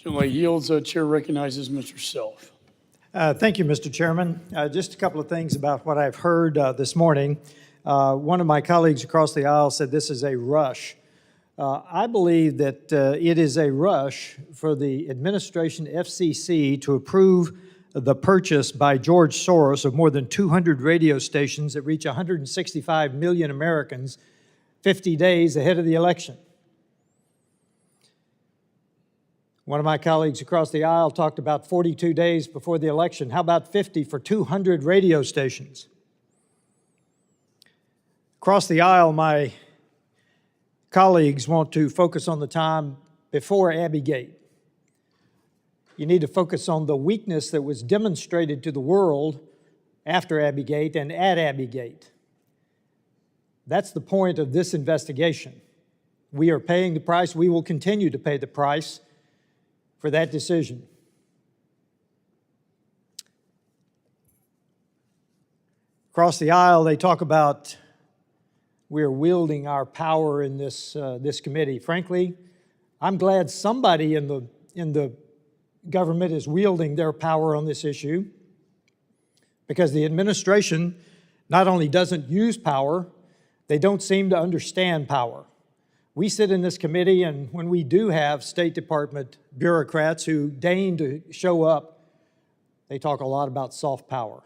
Gentleman yields. Chair recognizes Mr. Self. Thank you, Mr. Chairman. Just a couple of things about what I've heard this morning. One of my colleagues across the aisle said this is a rush. I believe that it is a rush for the administration FCC to approve the purchase by George Soros of more than 200 radio stations that reach 165 million Americans 50 days ahead of the election. One of my colleagues across the aisle talked about 42 days before the election. How about 50 for 200 radio stations? Across the aisle, my colleagues want to focus on the time before Abbey-gate. You need to focus on the weakness that was demonstrated to the world after Abbey-gate and at Abbey-gate. That's the point of this investigation. We are paying the price. We will continue to pay the price for that decision. Across the aisle, they talk about we're wielding our power in this committee. Frankly, I'm glad somebody in the government is wielding their power on this issue, because the administration not only doesn't use power, they don't seem to understand power. We sit in this committee, and when we do have State Department bureaucrats who deign to show up, they talk a lot about soft power,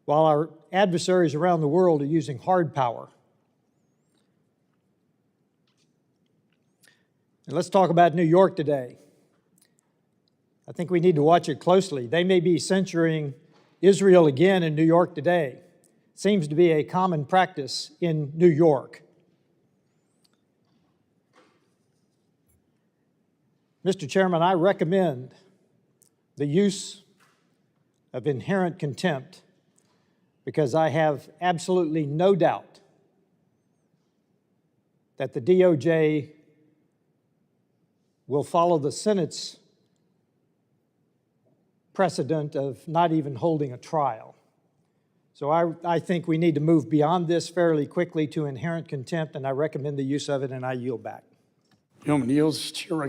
while our adversaries around the world are using hard power. And let's talk about New York today. I think we need to watch it closely. They may be censuring Israel again in New York today. It seems to be a common practice in New York. Mr. Chairman, I recommend the use of inherent contempt because I have absolutely no doubt that the DOJ will follow the Senate's precedent of not even holding a trial. So I think we need to move beyond this fairly quickly to inherent contempt, and I recommend the use of it, and I yield back. Gentleman yields. Chair